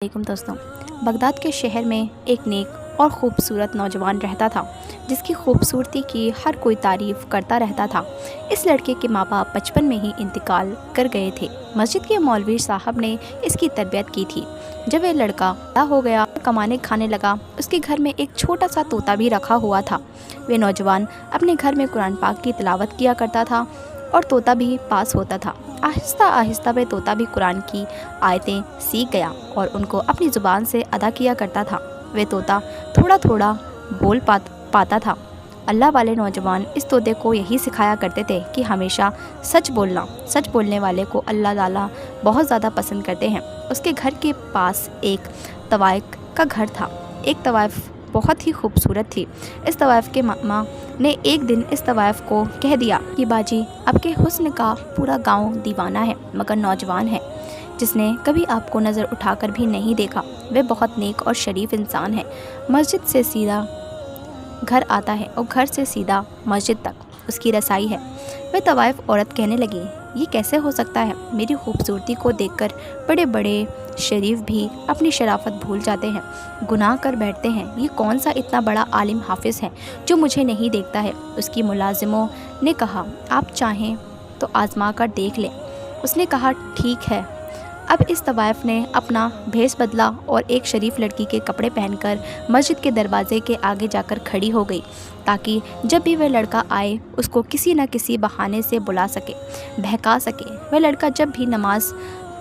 वालेकुम दोस्तों। बगदाद के शहर में एक नेक और ख़ूबसूरत नौजवान रहता था जिसकी खूबसूरती की हर कोई तारीफ़ करता रहता था। इस लड़के के माँ बाप बचपन में ही इंतकाल कर गए थे। मस्जिद के मौलवी साहब ने इसकी तरबियत की थी। जब वह लड़का बड़ा हो गया, कमाने खाने लगा, उसके घर में एक छोटा सा तोता भी रखा हुआ था। वह नौजवान अपने घर में कुरान पाक की तिलावत किया करता था और तोता भी पास होता था। आहिस्ता आहिस्ता वह तोता भी कुरान की आयतें सीख गया और उनको अपनी ज़ुबान से अदा किया करता था। वह तोता थोड़ा थोड़ा बोल पाता था। अल्लाह वाले नौजवान इस तोते को यही सिखाया करते थे कि हमेशा सच बोलना। सच बोलने वाले को अल्लाह ताला बहुत ज़्यादा पसंद करते हैं। उसके घर के पास एक तवाइफ का घर था। एक तवाइफ बहुत ही खूबसूरत थी। इस तवाइफ के मामा ने एक दिन इस तवाइफ को कह दिया कि बाजी, आपके हुस्न का पूरा गांव दीवाना है, मगर नौजवान है जिसने कभी आपको नज़र उठाकर भी नहीं देखा। वह बहुत नेक और शरीफ इंसान है। मस्जिद से सीधा घर आता है और घर से सीधा मस्जिद तक उसकी रसाई है। वह तवाइफ औरत कहने लगी, ये कैसे हो सकता है? मेरी खूबसूरती को देखकर बड़े बड़े शरीफ भी अपनी शराफत भूल जाते हैं, गुनाह कर बैठते हैं। ये कौन सा इतना बड़ा आलिम हाफिज़ है जो मुझे नहीं देखता है? उसकी मुलाजिमों ने कहा, आप चाहें तो आजमा कर देख लें। उसने कहा, ठीक है। अब इस तवाइफ ने अपना भेष बदला और एक शरीफ लड़की के कपड़े पहनकर मस्जिद के दरवाजे के आगे जाकर खड़ी हो गई, ताकि जब भी वह लड़का आए उसको किसी न किसी बहाने से बुला सके, बहका सके। वह लड़का जब भी नमाज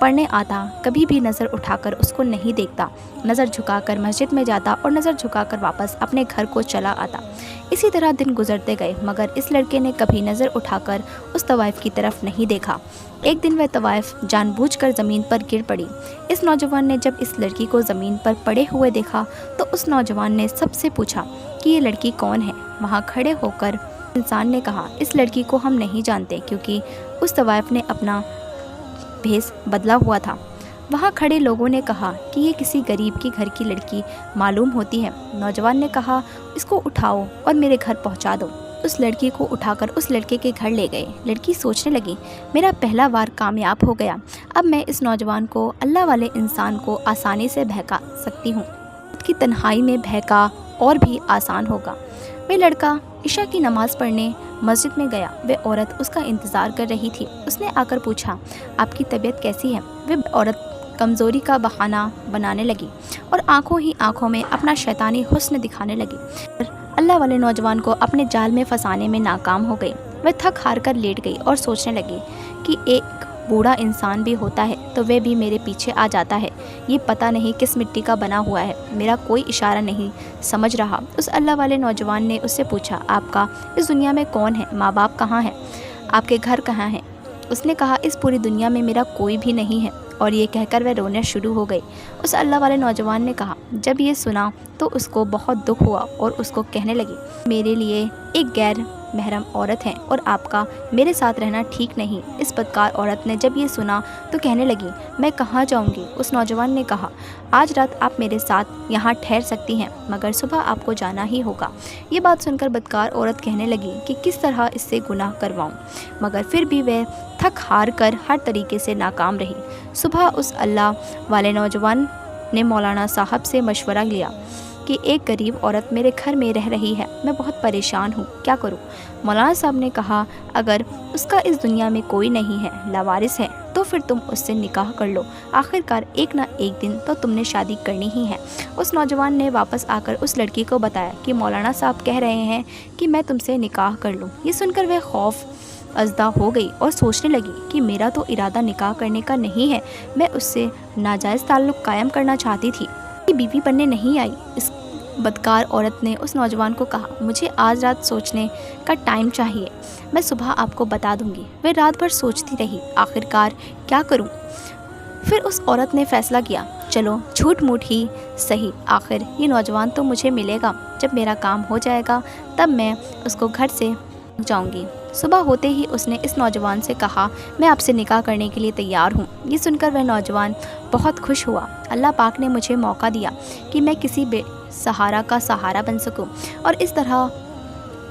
पढ़ने आता कभी भी नज़र उठाकर उसको नहीं देखता, नज़र झुकाकर मस्जिद में जाता और नज़र झुकाकर वापस अपने घर को चला आता। इसी तरह दिन गुजरते गए, मगर इस लड़के ने कभी नज़र उठाकर उस तवाइफ की तरफ नहीं देखा। एक दिन वह तवाइफ जानबूझकर ज़मीन पर गिर पड़ी। इस नौजवान ने जब इस लड़की को ज़मीन पर पड़े हुए देखा तो उस नौजवान ने सबसे पूछा कि ये लड़की कौन है। वहाँ खड़े होकर इंसान ने कहा, इस लड़की को हम नहीं जानते, क्योंकि उस तवाइफ ने अपना भेष बदला हुआ था। वहाँ खड़े लोगों ने कहा कि ये किसी गरीब के घर की लड़की मालूम होती है। नौजवान ने कहा, इसको उठाओ और मेरे घर पहुँचा दो। उस लड़की को उठाकर उस लड़के के घर ले गए। लड़की सोचने लगी, मेरा पहला वार कामयाब हो गया। अब मैं इस नौजवान को, अल्लाह वाले इंसान को आसानी से बहका सकती हूँ। की तन्हाई में बहका और भी आसान होगा। वह लड़का इशा की नमाज़ पढ़ने मस्जिद में गया। वह औरत उसका इंतज़ार कर रही थी। उसने आकर पूछा, आपकी तबीयत कैसी है? वह औरत कमज़ोरी का बहाना बनाने लगी और आंखों ही आंखों में अपना शैतानी हुस्न दिखाने लगी। अल्लाह वाले नौजवान को अपने जाल में फंसाने में नाकाम हो गई। वह थक हार कर लेट गई और सोचने लगी कि एक बूढ़ा इंसान भी होता है तो वह भी मेरे पीछे आ जाता है। ये पता नहीं किस मिट्टी का बना हुआ है, मेरा कोई इशारा नहीं समझ रहा। उस अल्लाह वाले नौजवान ने उससे पूछा, आपका इस दुनिया में कौन है? माँ बाप कहाँ हैं? आपके घर कहाँ हैं? उसने कहा, इस पूरी दुनिया में मेरा कोई भी नहीं है। और ये कहकर वह रोने शुरू हो गई। उस अल्लाह वाले नौजवान ने कहा, जब ये सुना तो उसको बहुत दुख हुआ और उसको कहने लगी, मेरे लिए एक गैर महरम औरत है और आपका मेरे साथ रहना ठीक नहीं। इस बदकार औरत ने जब ये सुना तो कहने लगी, मैं कहाँ जाऊँगी? उस नौजवान ने कहा, आज रात आप मेरे साथ यहाँ ठहर सकती हैं, मगर सुबह आपको जाना ही होगा। ये बात सुनकर बदकार औरत कहने लगी कि किस तरह इससे गुनाह करवाऊँ, मगर फिर भी वह थक हार कर हर तरीके से नाकाम रही। सुबह उस अल्लाह वाले नौजवान ने मौलाना साहब से मशवरा लिया कि एक गरीब औरत मेरे घर में रह रही है, मैं बहुत परेशान हूँ, क्या करूँ? मौलाना साहब ने कहा, अगर उसका इस दुनिया में कोई नहीं है, लावारिस है, तो फिर तुम उससे निकाह कर लो। आखिरकार एक ना एक दिन तो तुमने शादी करनी ही है। उस नौजवान ने वापस आकर उस लड़की को बताया कि मौलाना साहब कह रहे हैं कि मैं तुमसे निकाह कर लूँ। ये सुनकर वह खौफ अज़दा हो गई और सोचने लगी कि मेरा तो इरादा निकाह करने का नहीं है, मैं उससे नाजायज़ ताल्लुक़ कायम करना चाहती थी। बीवी बनने नहीं आई। इस बदकार औरत ने उस नौजवान को कहा, मुझे आज रात सोचने का टाइम चाहिए, मैं सुबह आपको बता दूंगी। वह रात भर सोचती रही, आखिरकार क्या करूं? फिर उस औरत ने फैसला किया, चलो झूठ मूठ ही सही, आखिर ये नौजवान तो मुझे मिलेगा। जब मेरा काम हो जाएगा तब मैं उसको घर से जाऊंगी। सुबह होते ही उसने इस नौजवान से कहा, मैं आपसे निकाह करने के लिए तैयार हूँ। ये सुनकर वह नौजवान बहुत खुश हुआ। अल्लाह पाक ने मुझे मौका दिया कि मैं किसी बेसहारा का सहारा बन सकूँ और इस तरह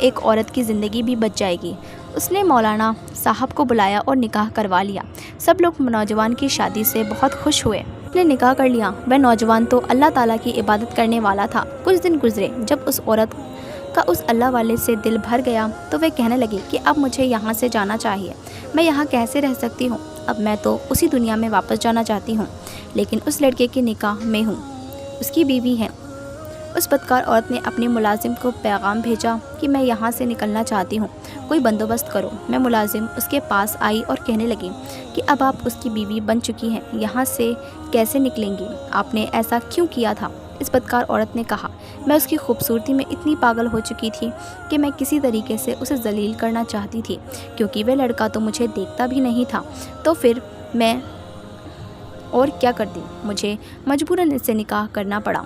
एक औरत की ज़िंदगी भी बच जाएगी। उसने मौलाना साहब को बुलाया और निकाह करवा लिया। सब लोग नौजवान की शादी से बहुत खुश हुए। ने निकाह कर लिया। वह नौजवान तो अल्लाह ताला की इबादत करने वाला था। कुछ दिन गुजरे, जब उस औरत का उस अल्लाह वाले से दिल भर गया तो वह कहने लगी कि अब मुझे यहाँ से जाना चाहिए। मैं यहाँ कैसे रह सकती हूँ? अब मैं तो उसी दुनिया में वापस जाना चाहती हूँ, लेकिन उस लड़के के निकाह में हूँ, उसकी बीवी है। उस बदकार औरत ने अपने मुलाजिम को पैगाम भेजा कि मैं यहाँ से निकलना चाहती हूँ, कोई बंदोबस्त करो। मैं मुलाजिम उसके पास आई और कहने लगी कि अब आप उसकी बीवी बन चुकी हैं, यहाँ से कैसे निकलेंगी? आपने ऐसा क्यों किया था? इस बदकार औरत ने कहा, मैं उसकी खूबसूरती में इतनी पागल हो चुकी थी कि मैं किसी तरीके से उसे जलील करना चाहती थी, क्योंकि वह लड़का तो मुझे देखता भी नहीं था। तो फिर मैं और क्या करती? मुझे मजबूरन इससे निकाह करना पड़ा,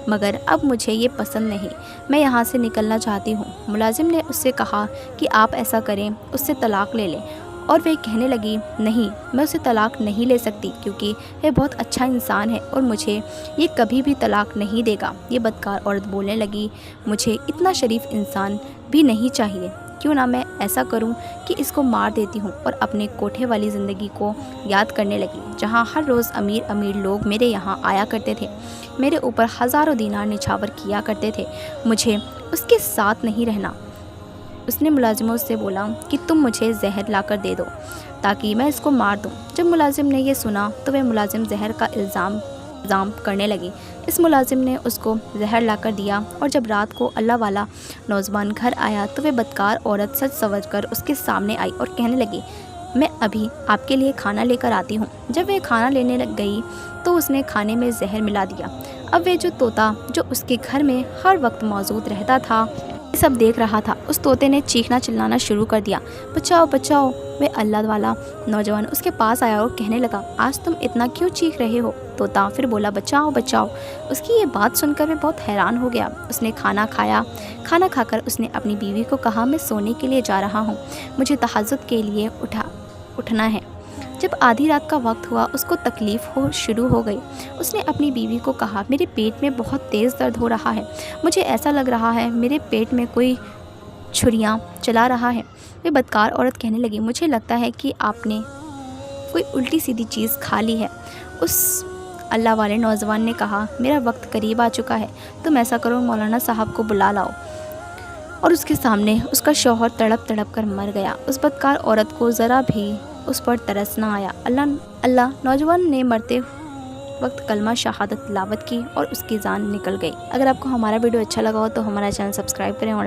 मगर अब मुझे ये पसंद नहीं, मैं यहाँ से निकलना चाहती हूँ। मुलाजिम ने उससे कहा कि आप ऐसा करें, उससे तलाक़ ले लें, और वह कहने लगी, नहीं, मैं उसे तलाक़ नहीं ले सकती, क्योंकि वह बहुत अच्छा इंसान है और मुझे ये कभी भी तलाक़ नहीं देगा। ये बदकार औरत बोलने लगी, मुझे इतना शरीफ इंसान भी नहीं चाहिए, क्यों ना मैं ऐसा करूं कि इसको मार देती हूं। और अपने कोठे वाली ज़िंदगी को याद करने लगी, जहां हर रोज़ अमीर अमीर लोग मेरे यहाँ आया करते थे, मेरे ऊपर हज़ारों दीनार निछावर किया करते थे। मुझे उसके साथ नहीं रहना। उसने मुलाजिमों से बोला कि तुम मुझे जहर लाकर दे दो ताकि मैं इसको मार दूं। जब मुलाजिम ने यह सुना तो वह मुलाजिम जहर का इल्ज़ाम करने लगी। इस मुलाजिम ने उसको जहर लाकर दिया, और जब रात को अल्लाह वाला नौजवान घर आया तो वह बदकार औरत सच समझ कर उसके सामने आई और कहने लगी, मैं अभी आपके लिए खाना लेकर आती हूँ। जब वह खाना लेने लग गई तो उसने खाने में जहर मिला दिया। अब वह जो तोता जो उसके घर में हर वक्त मौजूद रहता था, ये सब देख रहा था। उस तोते ने चीखना चिल्लाना शुरू कर दिया, बचाओ बचाओ। वह अल्लाह वाला नौजवान उसके पास आया और कहने लगा, आज तुम इतना क्यों चीख रहे हो? तोता फिर बोला, बचाओ बचाओ। उसकी ये बात सुनकर वह बहुत हैरान हो गया। उसने खाना खाया। खाना खाकर उसने अपनी बीवी को कहा, मैं सोने के लिए जा रहा हूँ, मुझे तहज्जुद के लिए उठना है। जब आधी रात का वक्त हुआ, उसको तकलीफ़ शुरू हो गई। उसने अपनी बीवी को कहा, मेरे पेट में बहुत तेज़ दर्द हो रहा है, मुझे ऐसा लग रहा है मेरे पेट में कोई छुरियाँ चला रहा है। वे बदकार औरत कहने लगी, मुझे लगता है कि आपने कोई उल्टी सीधी चीज़ खा ली है। उस अल्लाह वाले नौजवान ने कहा, मेरा वक्त करीब आ चुका है, तुम ऐसा करो, मौलाना साहब को बुला लाओ। और उसके सामने उसका शौहर तड़प तड़प कर मर गया। उस बदकार औरत को ज़रा भी उस पर तरस ना आया। अल्लाह नौजवान ने मरते वक्त कलमा शहादत तिलावत की और उसकी जान निकल गई। अगर आपको हमारा वीडियो अच्छा लगा हो तो हमारा चैनल सब्सक्राइब करें और